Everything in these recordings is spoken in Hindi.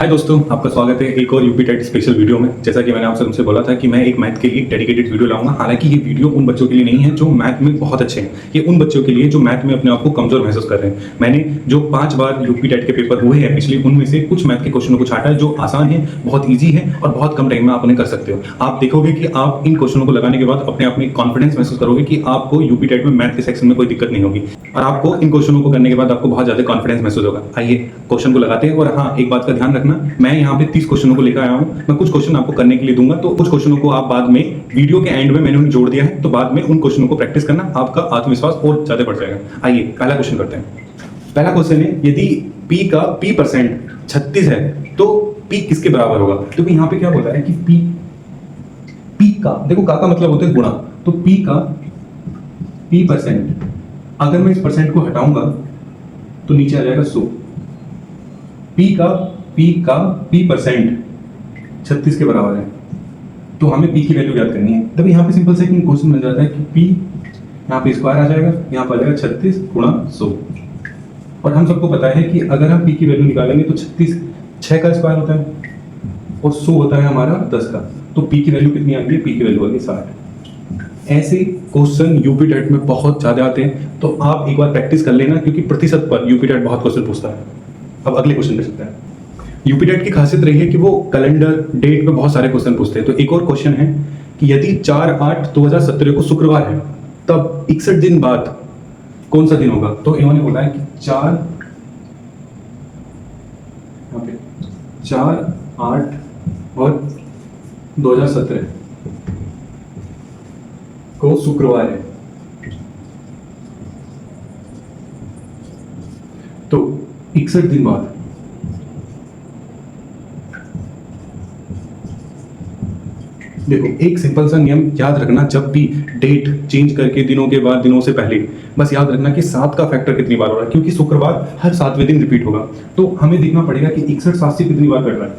हाय दोस्तों, आपका स्वागत है एक और यूपी टेट स्पेशल वीडियो में। जैसा कि मैंने आपसे तुमसे बोला था कि मैं एक मैथ के लिए डेडिकेटेड वीडियो लाऊंगा। हालांकि ये वीडियो उन बच्चों के लिए नहीं है जो मैथ में बहुत अच्छे हैं, ये उन बच्चों के लिए जो मैथ में अपने आप को कमजोर महसूस कर रहे हैं। मैंने जो 5 बार यूपी टेट के पेपर हुए हैं पिछले, उनमें से कुछ मैथ के क्वेश्चनों को छाटा है जो आसान है, बहुत ईजी है और बहुत कम टाइम में आप उन्हें कर सकते हो। आप देखोगे कि आप इन क्वेश्चनों को लगाने के बाद अपने आप में कॉन्फिडेंस महसूस करोगे कि आपको यूपी टेट में मैथ के सेक्शन में कोई दिक्कत नहीं होगी और आपको इन क्वेश्चनों को करने के बाद आपको बहुत ज्यादा कॉन्फिडेंस महसूस होगा। आइए क्वेश्चन को लगाते हैं। और हाँ, एक बात का ध्यान रखना, मैं यहाँ पे 30 क्वेश्चनों को लेकर आया हूँ। मैं कुछ क्वेश्चन आपको करने के लिए दूंगा, तो कुछ क्वेश्चनों को आप बाद में वीडियो के एंड में मैंने उन्हें जोड़ दिया है, तो बाद में उन क्वेश्चनों को प्रैक्टिस करना, आपका आत्मविश्वास और ज्यादा बढ़ जाएगा। आइए पहला क्वेश्चन करते हैं। पहला क्वेश्चन है, यदि p का p% 36 है तो p किसके बराबर होगा? क्योंकि यहाँ पे क्या बोला है कि p का, देखो का मतलब होता है गुणा, तो p का p%, अगर मैं इस परसेंट को हटाऊंगा तो नीचे आ जाएगा 100। p का p% 36 के बराबर है, तो हमें p की वैल्यू ज्ञात करनी है। तब यहाँ पे सिंपल से एक क्वेश्चन मिल जाता है कि p यहाँ पे स्क्वायर आ जाएगा, यहाँ पर आ जाएगा 36 गुणा 100। और हम सबको पता है कि अगर हम p की वैल्यू निकालेंगे तो 36 6 का स्क्वायर होता है और 100 होता है हमारा 10 का, तो p की वैल्यू कितनी आ गई? p की वैल्यू आ गई 60। ऐसे क्वेश्चन यूपी टेट में बहुत ज्यादा आते हैं, तो आप एक बार प्रैक्टिस कर लेना, क्योंकि प्रतिशत पर यूपी टेट बहुत क्वेश्चन पूछता है। अब अगले क्वेश्चन पे चलते हैं। यूपी टेट की खासियत रही है कि वो कैलेंडर डेट पे बहुत सारे क्वेश्चन पूछते हैं। तो एक और क्वेश्चन है कि यदि 4/8/2017 को शुक्रवार है, तब 61 दिन बाद कौन सा दिन होगा? तो इन्होंने बोला है कि 4/8/2017 को शुक्रवार है, तो 61 दिन बाद। देखो, एक सिंपल सा नियम याद रखना, जब भी डेट चेंज करके दिनों के बाद, दिनों से पहले, बस याद रखना कि 7 का फैक्टर कितनी बार हो रहा है, क्योंकि शुक्रवार हर 7वें दिन रिपीट होगा। तो हमें देखना पड़ेगा कि 61 7 से कितनी बार कट रहा है।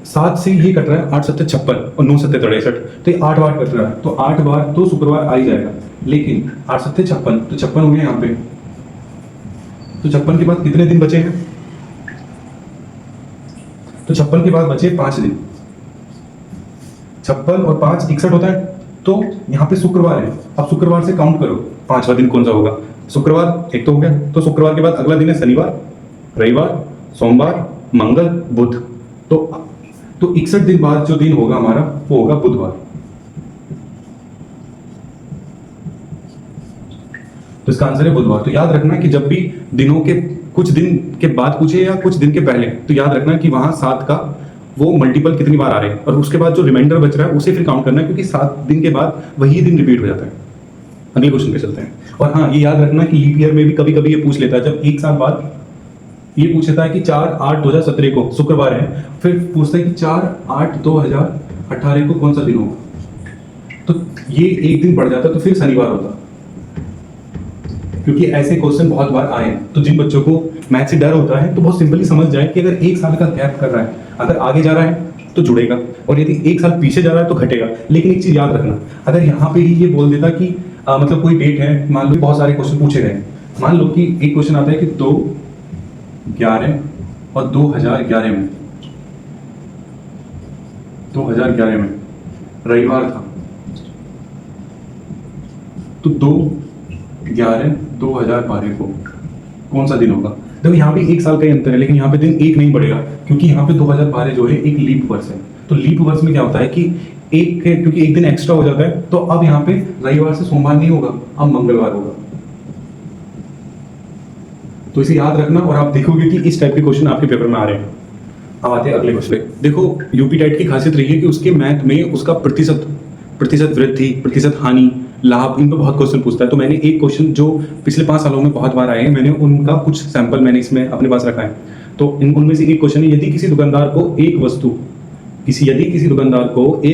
7 से ये कट रहा है 8 7 56 और 9 7 63, तो ये 8 बार कट रहा है, तो 8 बार तो शुक्रवार आ ही जाएगा। लेकिन 8 7 56, तो 56 हो गया यहाँ पे, तो 56 के बाद कितने दिन बचे हैं? तो 56 के बाद बचे 5 दिन। 56 और 5 61 होता है, तो यहाँ पे शुक्रवार है। अब शुक्रवार से काउंट करो, 5वां दिन कौन सा होगा? शुक्रवार एक तो हो गया, तो शुक्रवार के बाद अगला दिन है शनिवार, रविवार, सोमवार, मंगल, बुध। तो 61 दिन बाद जो दिन होगा हमारा, वो होगा बुधवार। तो इसका आंसर है बुधवार। तो याद रखना कि जब भी दिनों के कुछ दिन के बाद पूछे या कुछ दिन के पहले, तो याद रखना कि वहां 7 का वो मल्टीपल कितनी बार आ रहे हैं, और उसके बाद जो रिमाइंडर बच रहा है उसे फिर काउंट करना है, क्योंकि 7 दिन के बाद वही दिन रिपीट हो जाता है। अगले क्वेश्चन पे चलते हैं। और हाँ, ये याद रखना कि लीप ईयर में भी कभी कभी ये पूछ लेता है, जब एक साल बाद ये पूछ लेता है कि 4/8/2017 को शुक्रवार है, फिर पूछता है कि 4/8/2018 को कौन सा दिन होगा, तो ये एक दिन बढ़ जाता है, तो फिर शनिवार होता। क्योंकि ऐसे क्वेश्चन बहुत बार आए हैं, तो जिन बच्चों को मैथ से डर होता है, तो बहुत सिंपली समझ जाए कि अगर एक साल का गैप कर रहा है, अगर आगे जा रहा है तो जुड़ेगा, और यदि एक साल पीछे जा रहा है तो घटेगा। लेकिन एक चीज याद रखना, अगर यहाँ पे ही ये बोल देता कि मतलब कोई डेट है, मान लो बहुत सारे क्वेश्चन पूछे गए, मान लो कि एक क्वेश्चन आता है कि 2/11 और 2011 में, 2011 में रविवार था, तो 2/11/2012 को कौन सा दिन होगा? देखो, यहाँ पे एक साल का ही अंतर है, लेकिन यहाँ पे दिन एक नहीं बढ़ेगा, क्योंकि यहाँ पे 2012 जो है एक लीप वर्ष है। तो लीप वर्ष में क्या होता है कि क्योंकि एक दिन एक्स्ट्रा हो जाता है, तो अब यहाँ पे रविवार से सोमवार नहीं होगा, अब मंगलवार होगा। तो इसे याद रखना, और आप देखोगे कि इस टाइप के क्वेश्चन आपके पेपर में आ रहे हैं। अब आते हैं अगले क्वेश्चन पे। देखो, यूपी टेट की खासियत रही है कि उसके मैथ में उसका प्रतिशत वृद्धि, प्रतिशत हानि, लाभ, इन पर बहुत क्वेश्चन पूछता है। तो मैंने एक क्वेश्चन जो पिछले 5 सालों में बहुत बार आए हैं, मैंने उनका कुछ सैंपल मैंने इसमें अपने पास रखा है। तो उनमें से एक क्वेश्चन है, यदि किसी दुकानदार को एक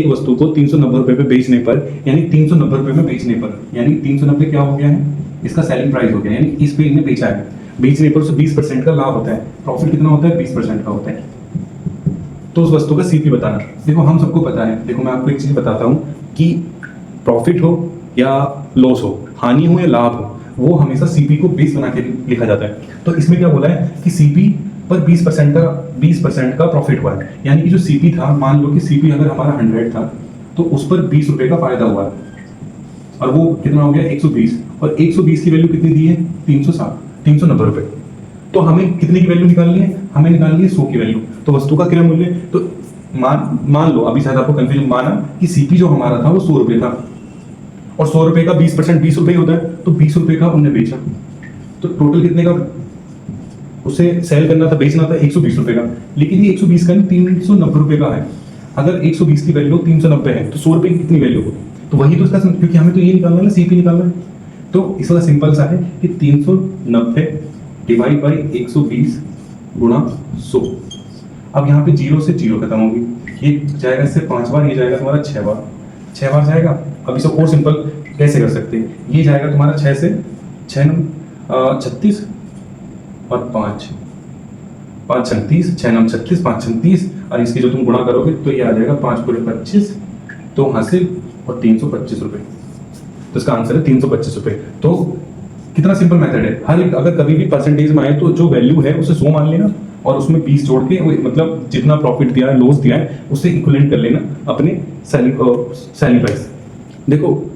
वस्तु को 390 रुपए पे बेचने पर, यानी 390 रुपए में बेचने पर, यानी 390 क्या हो गया है? इसका सेलिंग प्राइस हो गया, यानी इस पे इन्हें बेचा है। बेचने पर उसे 20% का लाभ होता है। प्रॉफिट कितना होता है? 20% का होता है। तो उस वस्तु का सीपी बताना। देखो, हम सबको पता है, देखो मैं आपको एक चीज बताता हूँ कि प्रॉफिट हो या लॉस हो, हानि हो या लाभ हो, वो हमेशा सीपी को बेस बना के लिखा जाता है। तो इसमें क्या बोला है कि सीपी पर 20% का प्रॉफिट हुआ है। यानी कि जो सीपी था, मान लो कि सीपी अगर हमारा 100 था तो उस पर 20 रुपए का फायदा हुआ है, और वो कितना हो गया 120, और 120 की वैल्यू कितनी दी है 390 रुपए। तो हमें कितने की वैल्यू निकालनी है, हमें निकालनी है 100 की वैल्यू। तो वस्तु का क्रय मूल्य, तो मान लो अभी शायद आपको कंफ्यूजन, माना कि सीपी जो हमारा था वो 100 रुपए था, और 100 रुपए का 20% 20 रुपए होता है, तो 20 रुपए का उन्हें बेचा, तो टोटल कितने का उसे सेल करना था, बेचना था 120 रुपए का। लेकिन ये 120 का नहीं 390 रुपए का है। अगर 120 की वैल्यू 390 है तो 100 रुपए की कितनी वैल्यू होगी, तो वही तो इसका, क्योंकि हमें तो ये निकालना है ना, सीपी निकालना है। तो इसका सिंपल सा है कि 390 डिवाइड बाई 120 गुणा 100। अब यहाँ पे 0 से 0 खत्म होगी, ये जाएगा इससे 5 बार, ये जाएगा तुम्हारा 6 बार, 6 बार जाएगा। अब इसे और सिंपल कैसे कर सकते हैं, ये जाएगा तुम्हारा 6 से 6 36 और 5 5 36, 6 9 36, 5 36, और इसकी जो तुम गुणा करोगे तो ये आ जाएगा 5 पूरे 25, तो हासिल और 325 रुपए। तो इसका आंसर है 325 रुपए। तो कितना सिंपल मेथड है, हर एक अगर कभी भी परसेंटेज में आए तो जो वैल्यू है उसे 100 मान लेना, और उसमें 20 जोड़ के मतलब जितना प्रॉफिट दिया है, लॉस दिया है, उससे इक्विवेलेंट कर लेना अपने सेलिंग प्राइस। देखो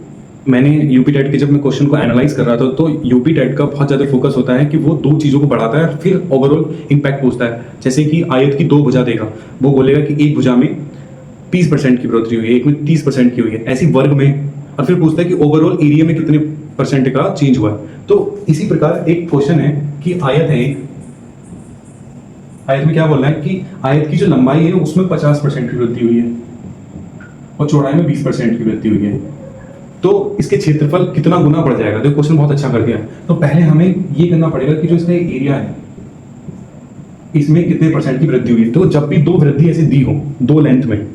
मैंने यूपी टेट के जब मैं क्वेश्चन को एनालाइज कर रहा था, तो यूपी टेट का बहुत ज़्यादा फोकस होता है कि वो दो चीज़ों को बढ़ाता है, फिर ओवरऑल इम्पैक्ट पूछता है। जैसे कि आयत की 2 भुजा देगा, वो बोलेगा कि एक भुजा में 20% की बढ़ोतरी हुई है, एक में 30% की हुई है, ऐसी वर्ग में, और फिर पूछता है कि ओवरऑल एरिया में कितने % का चेंज हुआ है। तो इसी प्रकार एक क्वेश्चन है कि आयत है, आयत में क्या बोलना है कि आयत की जो लंबाई है उसमें 50% की वृद्धि हुई है, और चौड़ाई में 20% की वृद्धि हुई है, तो इसके क्षेत्रफल कितना गुना बढ़ जाएगा। तो क्वेश्चन बहुत अच्छा कर दिया है। तो पहले हमें ये करना पड़ेगा कि जो इसका एरिया है इसमें कितने % की वृद्धि हुई है। तो जब भी दो वृद्धि ऐसे दी हो दो लेंथ में,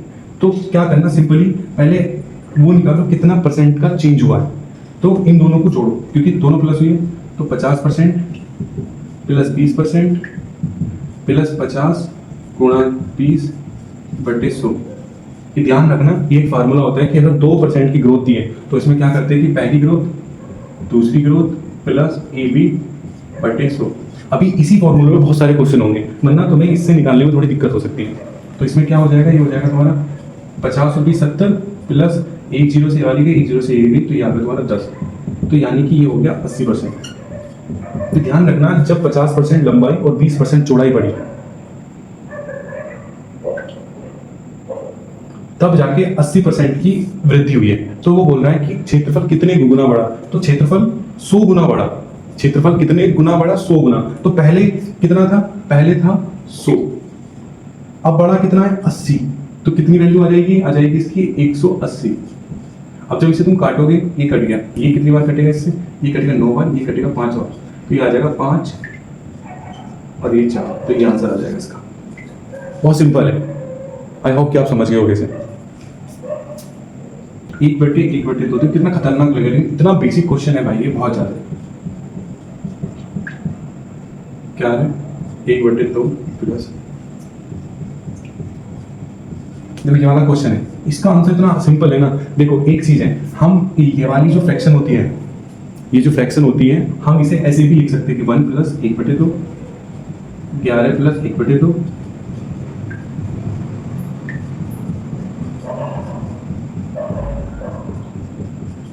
तो क्या करना, सिंपली पहले वो निकालो कितना % का चेंज हुआ है। तो इन दोनों को जोड़ो, क्योंकि दोनों प्लस हुई है, तो 50% प्लस 20% प्लस 50 गुणा 20/100। ये ध्यान रखना, ये एक फार्मूला होता है कि अगर 2% की ग्रोथ दी है तो इसमें क्या करते हैं कि पहली ग्रोथ दूसरी ग्रोथ प्लस AB/100। अभी इसी फॉर्मूले में बहुत सारे क्वेश्चन होंगे, वरना तुम्हें इससे निकालने में थोड़ी दिक्कत हो सकती है। तो इसमें क्या हो जाएगा, ये हो जाएगा तुम्हारा 50 और 20 70 प्लस एक 0 से वाली गई, एक 0 से ये गई, तो यहाँ पे तुम्हारा 10, तो यानी कि ये हो गया 80%। तो ध्यान रखना, जब 50% लंबाई और 20% चौड़ाई बढ़ी तब जाके 80% की वृद्धि हुई है। तो वो बोल रहा है कि क्षेत्रफल कितने गुना बढ़ा, तो क्षेत्रफल 100 गुना बढ़ा। क्षेत्रफल कितने गुना बढ़ा, 100 गुना। तो पहले कितना था, पहले था 100, अब बढ़ा कितना है 80, तो कितनी वैल्यू आ जाएगी इसकी 180। अब जब इसे तुम काटोगे, ये कट गया, ये कितनी बार कटेगा इससे, ये कटेगा 9 बार, ये कटेगा 5 बार, तो ये आ जाएगा 5 और ये 4, तो ये आंसर आ जाएगा इसका। बहुत सिंपल है, आई होप कि आप समझ गए होगे इसे। 1/2 तो कितना खतरनाक लगेगा, लेकिन इतना बेसिक क्वेश्चन है भाई, ये बहुत ज्यादा क्या है 1/2 प्लस, देखो ये वाला क्वेश्चन है, इसका आंसर इतना सिंपल है ना। देखो एक चीज है, हम ये वाली जो फ्रैक्शन होती है, ये जो फ्रैक्शन होती है, हम इसे ऐसे भी लिख सकते हैं कि 1 प्लस 1/2, 11 प्लस 1/2,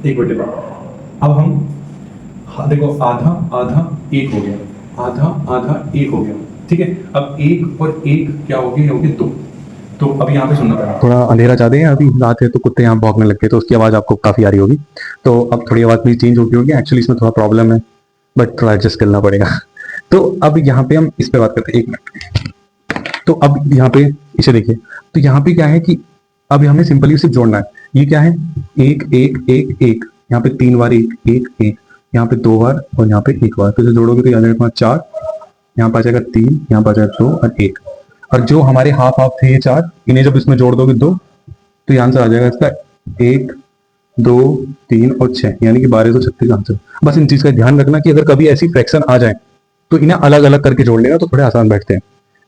अब हम देखो आधा आधा 1 हो गया, आधा आधा 1 हो गया, ठीक है। अब 1 और 1 क्या हो गए, 2। तो अब यहाँ पे सुनना पड़ेगा, थोड़ा अंधेरा ज्यादा है, अभी रात है तो कुत्ते यहाँ भौंकने लग गए, तो उसकी आवाज़ आपको काफ़ी आ रही होगी। तो अब थोड़ी आवाज़ भी चेंज होगी एक्चुअली, इसमें थोड़ा प्रॉब्लम है, बट थोड़ा एडजस्ट करना पड़ेगा। तो अब यहाँ पे हम इस पे बात करते हैं, 1 मिनट। तो अब यहाँ पे इसे देखिए, तो यहाँ पे क्या है कि अब हमें सिंपली इसे जोड़ना है। ये क्या है, 1 1 1 1, यहाँ पे 3 बार 1 1 1, यहाँ पे 2 बार और यहाँ पे 1 बार, तो इसे जोड़ोगे तो यहाँ जाएगा 4, यहाँ पे आ जाएगा 3, यहाँ पे आ जाएगा 2 और 1। और जो हमारे हाफ हाफ थे ये 4, इन्हें जब इसमें जोड़ दोगे 2, तो ये आंसर आ जाएगा इसका 1 2 3 और 6, यानी कि 1236 आंसर। बस इन चीज का ध्यान रखना कि अगर कभी ऐसी फ्रैक्शन आ जाए तो इन्हें अलग अलग करके जोड़ लेना, तो थोड़े आसान बैठते हैं।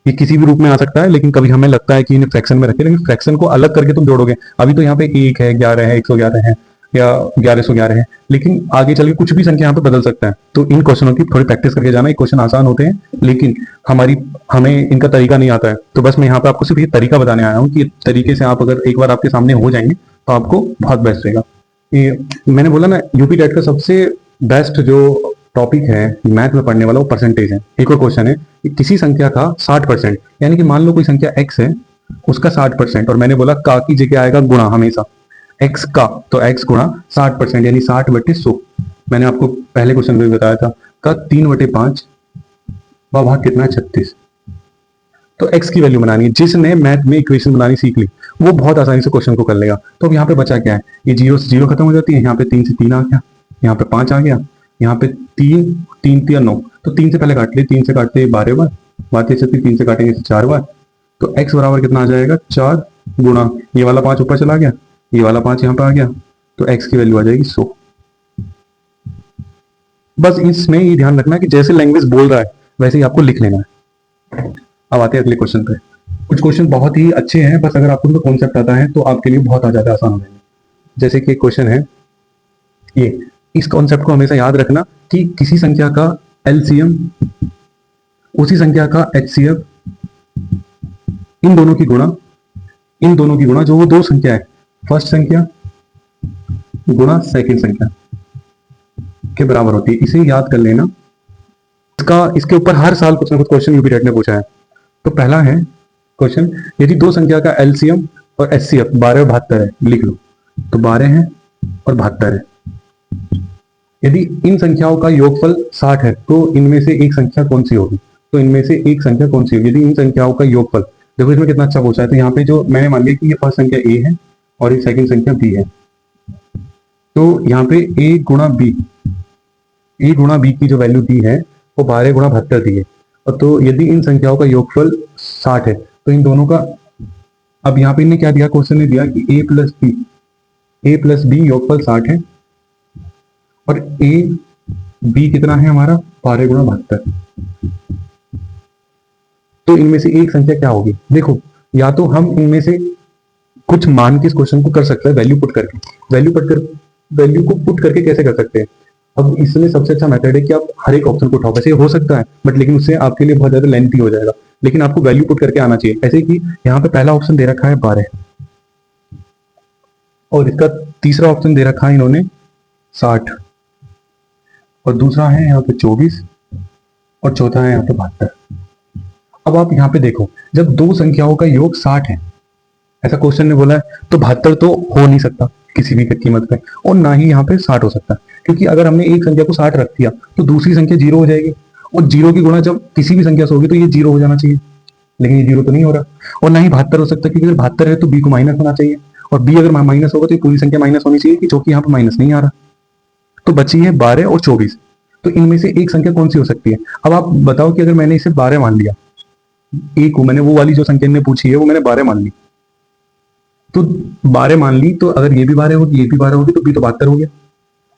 ये किसी भी रूप में आ सकता है, लेकिन कभी हमें लगता है कि इन्हें फ्रैक्शन में रखें, लेकिन फ्रैक्शन को अलग करके तुम जोड़ोगे। अभी तो यहाँ पे 1 है, 11 है, 111 है, या 1111 है, लेकिन आगे चल के कुछ भी संख्या यहाँ पे बदल सकता है। तो इन क्वेश्चनों की थोड़ी प्रैक्टिस करके जाना। ये क्वेश्चन आसान होते हैं, लेकिन हमें इनका तरीका नहीं आता है। तो बस मैं यहाँ पे आपको सिर्फ ये तरीका बताने आया हूँ कि तरीके से आप अगर एक बार आपके सामने हो जाएंगे तो आपको बहुत बेस्ट रहेगा। ये मैंने बोला ना, यूपी टेट का सबसे बेस्ट जो टॉपिक है मैथ में पढ़ने वाला वो परसेंटेज है। एक और क्वेश्चन है कि किसी संख्या का 60%, यानी कि मान लो कोई संख्या x है, उसका 60%, और मैंने बोला का की जगह आएगा गुणा हमेशा x का, तो x गुणा 60%, यानी 60/100। मैंने आपको पहले क्वेश्चन में बताया था का 3/5 भाग कितना है 36। तो x की वैल्यू बनानी है। जिसने मैथ में इक्वेशन बनानी सीख ली वो बहुत आसानी से क्वेश्चन को कर लेगा। तो अब यहाँ पे बचा क्या है, ये 0 से 0 खत्म हो जाती है, यहाँ पे 3 से 3 आ गया, यहाँ पे 5 आ गया, यहाँ पे 3 3 3 9, तो 3 से पहले काट ले, 3 से काटते 12 बार, बात ये चलती 3 से काटेंगे 4 बार, तो x बराबर कितना आ जाएगा 4 गुणा ये वाला 5 ऊपर चला गया, ये वाला 5 यहाँ पे आ गया, तो x की वैल्यू आ जाएगी 100। बस इसमें ये ध्यान रखना कि जैसे लैंग्वेज बोल रहा है वैसे ही आपको लिख लेना है। अब आते हैं अगले क्वेश्चन पे। कुछ क्वेश्चन बहुत ही अच्छे हैं, बस अगर आपको उनका कॉन्सेप्ट आता है तो आपके लिए बहुत ज्यादा आसान हो जाएंगे। जैसे कि एक क्वेश्चन है ये, इस कॉन्सेप्ट को हमेशा याद रखना कि किसी संख्या का एलसीएम उसी संख्या का एचसीएफ, इन दोनों की गुणा जो वो दो संख्या है, फर्स्ट संख्या गुणा सेकंड संख्या के बराबर होती है। इसे याद कर लेना। इसके ऊपर हर साल कुछ ना कुछ क्वेश्चन यूपी टेट ने पूछा है। तो पहला है क्वेश्चन, यदि दो संख्या का एलसीएम और एचसीएफ 12 और 72 है, लिख लो। तो 12 है और 72 है। यदि इन संख्याओं का योगफल 60 है तो इनमें से एक संख्या कौन सी होगी? तो इनमें से एक संख्या कौन सी होगी यदि इन संख्याओं का योगफल, देखो इसमें कितना अच्छा पूछा है। तो यहाँ पे जो मैंने मान लिया कि ये फर्स्ट संख्या ए है और ये सेकंड संख्या बी है, तो यहाँ पे ए गुणा बी की जो वैल्यू दी है वो 12 गुणा 72 दी है। और तो यदि इन संख्याओं का योगफल 60 है तो इन दोनों का, अब यहाँ पे इन्हें क्या दिया, क्वेश्चन ने दिया कि ए प्लस बी योगफल 60 है और बी कितना है हमारा 12 गुणा 72। तो इनमें से एक संख्या क्या होगी? देखो, या तो हम इनमें से कुछ मान के इस क्वेश्चन को कर सकते हैं, वैल्यू को पुट करके कैसे कर सकते हैं। अब इसमें सबसे अच्छा मेथड है कि आप हर एक ऑप्शन को उठाओ। वैसे हो सकता है बट लेकिन उससे आपके लिए बहुत ज्यादा लेंथी हो जाएगा, लेकिन आपको वैल्यू पुट करके आना चाहिए। ऐसे कि यहाँ पे पहला ऑप्शन दे रखा है 12 और इसका तीसरा ऑप्शन दे रखा है इन्होंने 60 और दूसरा है यहाँ पे 24 और चौथा है यहाँ पे 72। अब आप यहाँ पे देखो, जब दो संख्याओं का योग 60 है, ऐसा क्वेश्चन ने बोला है, तो 72 तो हो नहीं सकता किसी भी कीमत पे, और ना ही यहाँ पे 60 हो सकता है। क्योंकि अगर हमने एक संख्या को 60 रख दिया तो दूसरी संख्या 0 हो जाएगी, और 0 की गुणा जब किसी भी संख्या से होगी तो ये 0 हो जाना चाहिए, लेकिन ये 0 तो नहीं हो रहा। और ना ही 72 हो सकता, क्योंकि अगर 72 है तो बी को माइनस होना चाहिए, और बी अगर माइनस होगा तो ये पूरी संख्या माइनस होनी चाहिए, जो कि यहाँ पे माइनस नहीं आ रहा। तो बची है 12 और 24। तो इनमें से एक संख्या कौन सी हो सकती है? अब आप बताओ कि अगर मैंने इसे 12 मान लिया, ए को मैंने वो वाली जो संख्या ने पूछी है वो मैंने 12 मान ली, तो 12 मान ली, तो अगर ये भी 12 होगी ये भी 12 होगी तो बी तो 72 हो गया।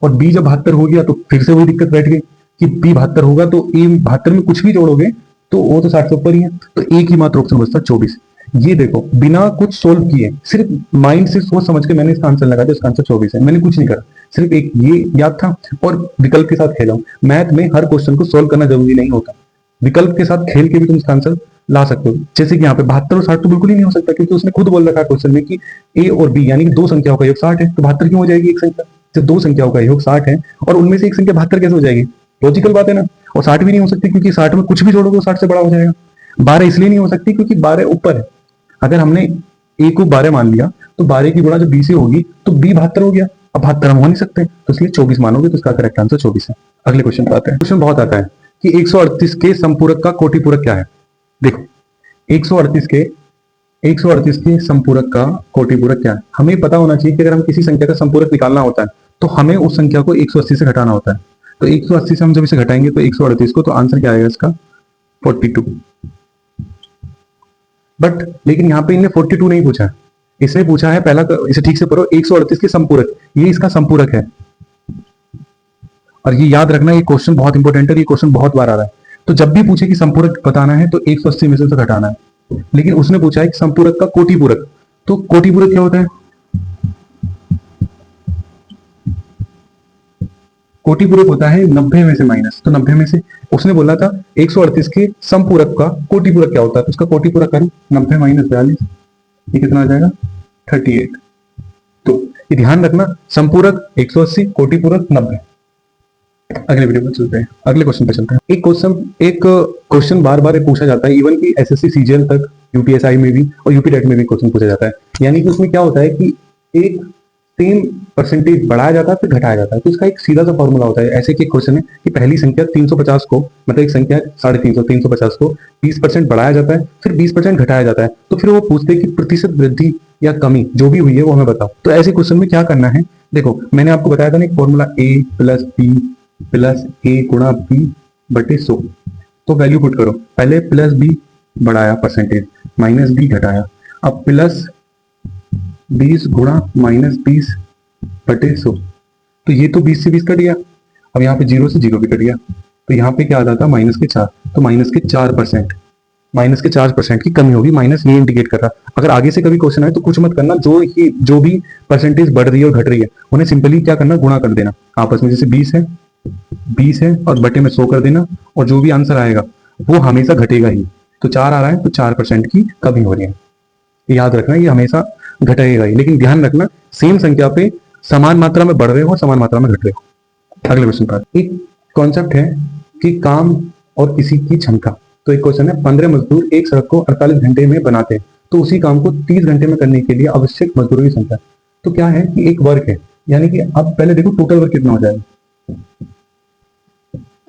और बी जब 72 हो गया तो फिर से वही दिक्कत बैठ गई कि बी 72 होगा तो ए 72 में कुछ भी जोड़ोगे तो वो तो 60 से ऊपर ही है, तो एक ही मात्र ऑप्शन बचता 24। ये देखो, बिना कुछ सोल्व किए, सिर्फ माइंड से सोच समझ के मैंने इसका आंसर लगा दिया, इसका आंसर 24 है। मैंने कुछ नहीं करा, सिर्फ एक ये याद था और विकल्प के साथ खेला। मैथ में हर क्वेश्चन को सोल्व करना जरूरी नहीं होता, विकल्प के साथ खेल के भी तुम इसका आंसर ला सकते हो। जैसे कि यहाँ पे 72 और 60 तो बिल्कुल ही नहीं हो सकता, क्योंकि उसने खुद बोल रखा है क्वेश्चन में कि ए और बी यानी कि दो संख्याओं का योग 60 है, तो 72 क्यों हो जाएगी एक संख्या? जब दो संख्याओं का योग 60 है और उनमें से एक संख्या 72 कैसे हो जाएगी? लॉजिकल बात है ना। और 60 भी नहीं हो सकती, क्योंकि 60 में कुछ भी जोड़ोगे 60 से बड़ा हो जाएगा। 12 इसलिए नहीं हो सकती क्योंकि 12 ऊपर है। अगर हमने ए को 12 मान लिया तो 12 की गुणा जब बी से होगी तो बी 72 हो गया। अब 72 हम हो नहीं सकते, तो इसलिए 24 मानोगे, तो इसका करेक्ट आंसर 24 है। अगले क्वेश्चन पे आते हैं। क्वेश्चन बहुत आता है कि 138 के संपूरक का कोटिपूरक क्या है। देखो, 138 के संपूरक का कोटिपूरक क्या है? हमें पता होना चाहिए कि अगर हम किसी संख्या का संपूरक निकालना होता है तो हमें उस संख्या को 180 से घटाना होता है। तो 180 से हम जब इसे घटाएंगे तो 138 को, तो आंसर क्या आएगा इसका 42। बट लेकिन यहाँ पे इन्हें 42 नहीं पूछा है, इसने पूछा है पहला, इसे ठीक से पढ़ो, 138 के संपूरक, ये इसका संपूरक है। और ये याद रखना, ये क्वेश्चन बहुत इंपॉर्टेंट है, ये क्वेश्चन बहुत बार आ रहा है। तो जब भी पूछे कि संपूरक बताना है तो 180 में से घटाना है, लेकिन उसने पूछा है कि संपूरक का कोटिपूरक। तो कोटिपूरक क्या होता है? कोटि पूरक होता है 90 में से माइनस, तो 90 में से उसने बोला था 138 के समपूरक का कोटि पूरक क्या होता है, तो उसका कोटि पूरक करो 90 माइनस 42, ये कितना आ जाएगा 38। तो ये ध्यान रखना, संपूरक 180, कोटि पूरक 90। अगले वीडियो में चलते हैं, अगले क्वेश्चन पे चलते हैं। एक क्वेश्चन बार बार पूछा जाता है, इवन कि एसएससी सीजीएल तक, यूपीएसआई में भी और यूपी टेट में भी क्वेश्चन पूछा जाता है। यानी कि उसमें क्या होता है कि एक सेम परसेंटेज बढ़ाया जाता है फिर घटाया जाता है, तो इसका एक सीधा सा फॉर्मूला होता है। ऐसे कि क्वेश्चन है कि पहली संख्या 350 को, मतलब एक संख्या 350, 350 को 20% बढ़ाया जाता है फिर 20% घटाया जाता है, तो फिर वो पूछते हैं कि प्रतिशत वृद्धि या कमी जो भी हुई है वो हमें बताओ। तो ऐसे क्वेश्चन में क्या करना है, देखो मैंने आपको बताया था ना एक formula a plus B plus A गुणा बी बटे 100। तो वैल्यू पुट करो, पहले प्लस बी बढ़ाया परसेंटेज, माइनस बी घटाया, अब प्लस 20 गुणा माइनस 20 बटे 100। तो ये तो 20 से 20 कट गया, अब यहाँ पे 0 से 0 भी कट गया, तो यहाँ पे क्या आ जाता माइनस के 4, तो माइनस के 4%, माइनस के 4% की कमी होगी, माइनस ये इंडिकेट कर रहा। अगर आगे से कभी क्वेश्चन आए तो कुछ मत करना, जो भी परसेंटेज बढ़ रही है और घट रही है उन्हें सिंपली क्या करना, गुणा कर देना आपस में। जैसे 20 है और बटे में 100 कर देना, और जो भी आंसर आएगा वो हमेशा घटेगा ही। तो 4 आ रहा है तो 4% की कमी हो रही है, याद रखना ये हमेशा घटेगा ही। लेकिन ध्यान रखना सेम संख्या पे समान मात्रा में बढ़ रहे हो, समान मात्रा में घट रहे हो। अगले क्वेश्चन पर एक कॉन्सेप्ट है कि काम और किसी की क्षमता। तो एक क्वेश्चन है, 15 मजदूर एक सड़क को 48 घंटे में बनाते हैं, तो उसी काम को 30 घंटे में करने के लिए आवश्यक मजदूरों की संख्या। तो क्या है कि एक वर्क है, यानी कि अब पहले देखो टोटल वर्क कितना हो जाएगा,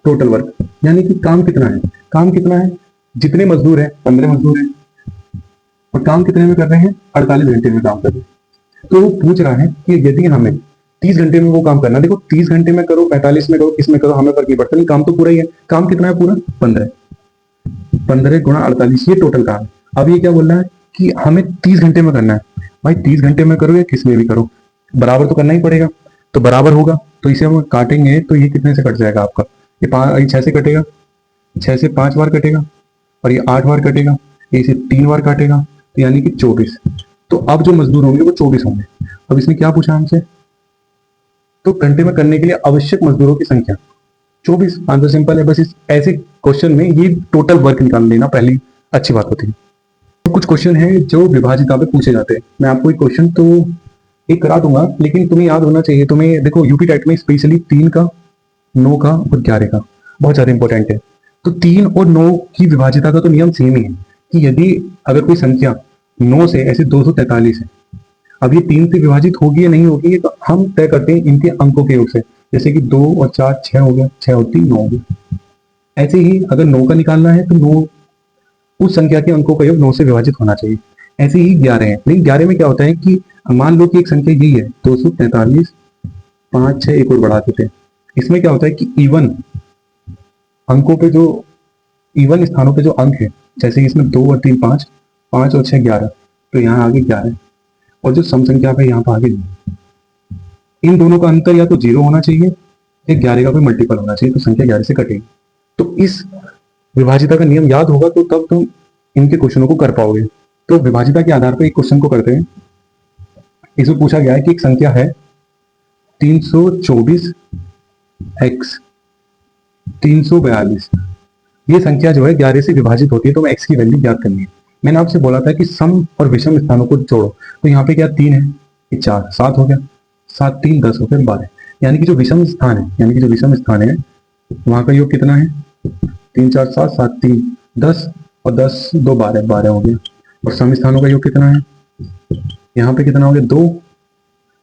टोटल वर्क यानी कि काम कितना है, काम कितना है, जितने मजदूर है 15 मजदूर है और काम कितने में कर रहे हैं, 48 घंटे में काम कर रहे हैं। तो वो पूछ रहा है कि यदि हमें 30 घंटे में वो काम करना, देखो 30 घंटे में करो, 45 में करो, किसमें करो हमें फर्क नहीं पड़ता, नहीं काम तो पूरा ही है। काम कितना है पूरा 15 गुणा 48, ये टोटल काम है। अब ये क्या बोल रहा है कि हमें 30 घंटे में करना है। भाई 30 घंटे में करो या किस में भी करो, बराबर तो करना ही पड़ेगा, तो बराबर होगा, तो इसे हम काटेंगे तो ये कितने से कट जाएगा आपका, ये 6 से कटेगा, 6 से 5 बार कटेगा, और ये 8 बार कटेगा, ये इसे 3 बार काटेगा, तो यानी कि 24। तो अब जो मजदूर होंगे वो 24 होंगे। अब इसने क्या पूछा हमसे, तो घंटे में करने के लिए आवश्यक मजदूरों की संख्या 24। आंसर सिंपल है, बस इस ऐसे क्वेश्चन में ये टोटल वर्क निकाल लेना पहली अच्छी बात होती है। तो कुछ क्वेश्चन है जो विभाजिता पे पूछे जाते हैं, मैं आपको एक क्वेश्चन तो एक करा दूंगा, लेकिन तुम्हें याद होना चाहिए। तुम्हें देखो यूपी टेट में स्पेशली 3 का, 9 का और 11 का बहुत ज्यादा इंपॉर्टेंट है। तो 3 और 9 की विभाजिता का तो नियम सेम ही है कि यदि अगर कोई संख्या 9 से, ऐसे 243 है, अब ये 3 से विभाजित होगी या नहीं होगी ये तो हम तय करते हैं इनके अंकों के योग से। जैसे कि 2 और 4 6 हो गया, 6 और 3 9 हो गया। ऐसे ही अगर 9 का निकालना है तो 9 उस संख्या के अंकों का योग 9 से विभाजित होना चाहिए। ऐसे ही 11 है, लेकिन 11 में क्या होता है कि मान लो कि एक संख्या यही है 243, 5 6 एक और बढ़ा देते हैं। इसमें क्या होता है कि इवन अंकों पे, जो इवन स्थानों पे जो अंक है, जैसे कि इसमें 2 और 3 5, 5 और 6 11, तो यहाँ आगे 11, और जो सम संख्या पे यहाँ पर आगे, इन दोनों का अंतर या तो 0 होना चाहिए या 11 का कोई मल्टीपल होना चाहिए, तो संख्या 11 से कटेगी। तो इस विभाजिता का नियम याद होगा तो तब तुम इनके क्वेश्चनों को कर पाओगे। तो विभाजिता के आधार पर एक क्वेश्चन को करते हैं। इसमें पूछा गया है कि एक संख्या है 324 x 342, ये संख्या जो है 11 से विभाजित होती है, तो मैं x की वैल्यू ज्ञात करनी है। मैंने आपसे बोला था कि सम और विषम स्थानों को जोड़ो, तो यहाँ पे क्या 3 है, ये 4, 7 हो गया, 7 3 10 हो गया 12, यानी कि जो विषम स्थान है, वहां का योग कितना है, 3 4 7 7 3 10 और 10 2 12, 12 हो गया। और सम स्थानों का योग कितना है, यहाँ पे कितना हो गया 2,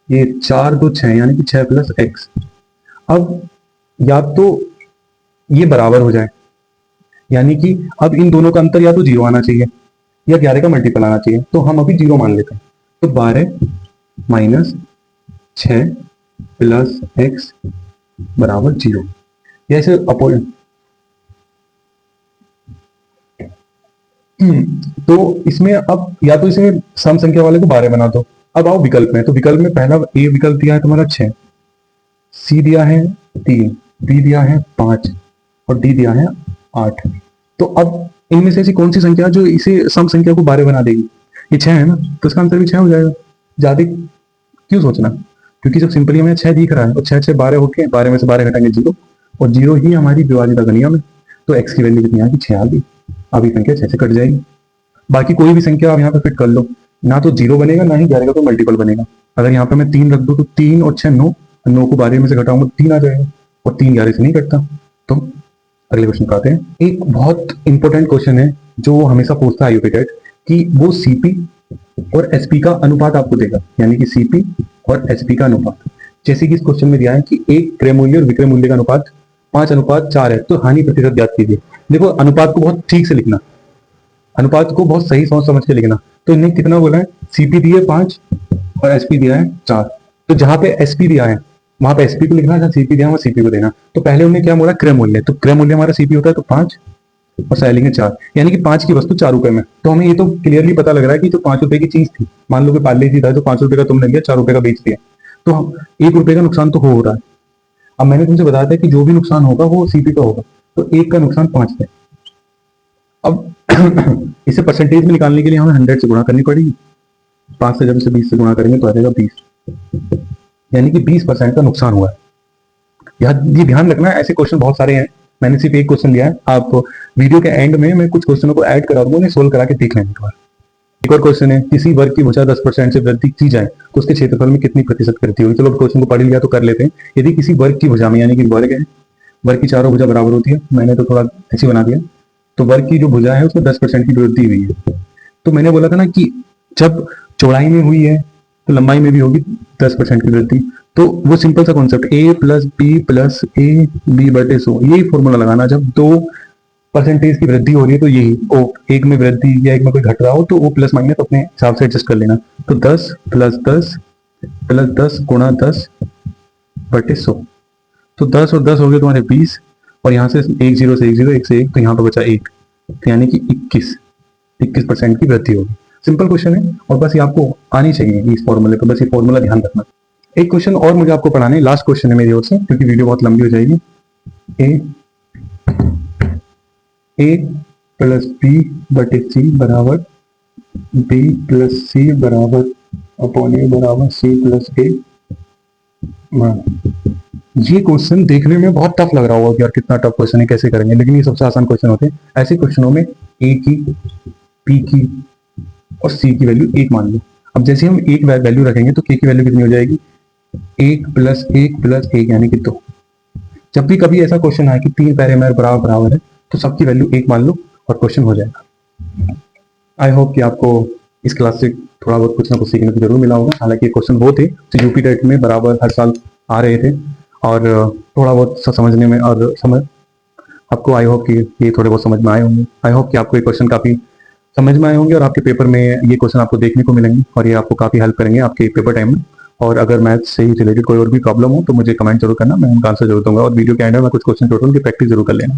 ये 4 2 6, यानी कि 6 प्लस x। अब या तो ये बराबर हो जाए, यानी कि अब इन दोनों का अंतर या तो 0 आना चाहिए या 11 का मल्टीपल आना चाहिए, तो हम अभी 0 मान लेते हैं। तो 12 माइनस 6 प्लस x बराबर 0, या इसे अपोजिट। तो इसमें अब या तो इसमें सम संख्या वाले को 12 बना दो। अब आओ विकल्प में, तो विकल्प में पहला ए विकल्प दिया है तुम्हारा 6, सी दिया है 3, बी दिया है 5 और डी दिया है 8। तो अब इनमें से ऐसी कौन सी संख्या जो इसे सम संख्या को 12 बना देगी, ये 6 है ना, तो इसका आंसर भी 6 हो जाएगा। ज्यादा क्यों सोचना, क्योंकि जब सिंपली हमें 6 दिख रहा है और 6 6 12 होके 12 में से 12 घटाएंगे 0 और 0 ही हमारी विभाजित गणिया में, तो x की वैल्यू कितनी आ गई 6 आ गई। अब ये संख्या 6 से कट जाएगी। बाकी कोई भी संख्या आप यहाँ पे फिट कर लो, ना तो 0 बनेगा ना ही 11 का कोई मल्टीपल बनेगा। अगर यहाँ पे मैं 3 रख दूँ तो 3 और 6 9, 9 को 12 में से घटाऊंगा 3 आ जाएगा और 3 11 से नहीं कटता। तो अगले क्वेश्चन पे आते हैं। एक बहुत इंपॉर्टेंट क्वेश्चन है जो वो हमेशा पूछता है यूपीटेट कि वो सीपी और एसपी का अनुपात आपको देगा, यानी कि सीपी और एसपी का अनुपात। जैसे कि इस क्वेश्चन में दिया है कि एक क्रय मूल्य और विक्रय मूल्य का अनुपात 5:4 है, तो हानि प्रतिशत ज्ञात कीजिए। देखो अनुपात को बहुत ठीक से लिखना, अनुपात को बहुत सही सोच समझ के लिखना। तो इन्हें कितना बोला है, सीपी दिया है 5 और एसपी दिया है 4। तो जहां पे एसपी दिया है वहां पे एसपी को लिखना, जहां सीपी दिया है वहां सीपी को देना। तो पहले उन्हें क्या बोला, क्रय मूल्य, तो क्रय मूल्य हमारा सीपी होता है तो 5 और सेलिंग है 4, यानी कि 5 की वस्तु 4 रुपए में। तो हमें ये तो क्लियरली पता लग रहा है कि जो 5 रुपए की चीज थी, मान लो कि पार्ले जी था तो 5 रुपए का तुमने लिया, 4 रुपए का बेच दिया, तो हम 1 रुपए का नुकसान तो हो रहा है। अब मैंने तुमसे बताया था कि जो भी नुकसान होगा वो सीपी का होगा, तो 1 का नुकसान 5 है। अब इसे परसेंटेज में निकालने के लिए हमें 100 से गुणा करनी पड़ेगी। 5 से जब इसे 20 से गुणा करेंगे तो आ जाएगा 20, यानी कि 20% का नुकसान हुआ है। ये ध्यान रखना, ऐसे क्वेश्चन बहुत सारे हैं, मैंने सिर्फ एक क्वेश्चन लिया है। आप वीडियो के एंड में मैं कुछ क्वेश्चनों को ऐड करा दूंगा, उन्हें सोल्व करा के देख लेंगे एक बार। एक और क्वेश्चन है, किसी वर्ग की भुजा 10% से वृद्धि की जाए तो उसके क्षेत्रफल में कितनी प्रतिशत वृद्धि होगी। चलो क्वेश्चन को पढ़ लिया तो कर लेते हैं। यदि किसी वर्ग की भुजा में, यानी कि वर्ग है, वर्ग की चारों भुजा बराबर होती है, मैंने तो थोड़ा ऐसी बना दिया, तो वर्ग की जो भुजा है उसमें 10% की वृद्धि हुई है। तो मैंने बोला था ना कि जब चौड़ाई में हुई है तो लंबाई में भी होगी 10% की वृद्धि। तो वो सिंपल सा concept, a plus B plus A B बटे 100, यही फॉर्मूला लगाना। जब 2% की वृद्धि हो रही है तो यही ओ, एक में वृद्धि या एक में कोई घट रहा हो तो वो प्लस माइनस अपने हिसाब से एडजस्ट कर लेना। तो 10 प्लस 10 प्लस 10 गुणा 10 बटे 100, तो 10 और 10 हो गए तुम्हारे 20, और यहाँ से 1 0 से 1 0, 1 से 1, तो यहाँ पर बचा 1, यानी कि 21% की वृद्धि होगी। सिंपल क्वेश्चन है और बस ये आपको आनी चाहिए इस फॉर्मूले पर, बस ये फॉर्मूला ध्यान रखना। एक क्वेश्चन और मुझे आपको पढ़ाना है, लास्ट क्वेश्चन है मेरी ओर से क्योंकि वीडियो बहुत लंबी हो जाएगी। ए प्लस बी बटे सी बराबर बी प्लस सी बराबर अपॉन ए बराबर सी प्लस ए। ये क्वेश्चन देखने में बहुत टफ लग रहा होगा कि यार कितना टफ क्वेश्चन है, कैसे करेंगे, लेकिन ये सबसे आसान क्वेश्चन होते हैं। ऐसे क्वेश्चनों में ए की, पी की और सी की वैल्यू 1 मान लो। अब जैसे हम एक वैल्यू रखेंगे तो के की वैल्यू कितनी हो जाएगी, 1 प्लस 1 प्लस 1 यानी कि 2। जब भी कभी ऐसा क्वेश्चन आए कि 3 पैरामीटर बराबर बराबर है तो सबकी वैल्यू 1 मान लो और क्वेश्चन हो जाएगा। आई होप कि आपको इस क्लास से थोड़ा बहुत कुछ ना कुछ सीखने को जरूर मिला होगा। हालांकि ये क्वेश्चन वो थे जो यूपी टेट में बराबर हर साल आ रहे थे और थोड़ा बहुत समझने में और समझ आपको, आई होप कि ये थोड़े बहुत समझ में आए होंगे। आई होप कि आपको ये क्वेश्चन काफी समझ में आए होंगे और आपके पेपर में ये क्वेश्चन आपको देखने को मिलेंगे और ये आपको काफी हेल्प करेंगे आपके पेपर टाइम में। और अगर मैथ से ही रिलेटेड कोई और भी प्रॉब्लम हो तो मुझे कमेंट जरूर करना, मैं उनका आंसर जरूर दूंगा। और वीडियो के एंड में मैं कुछ क्वेश्चन टोटल की प्रैक्टिस जरूर कर लेना।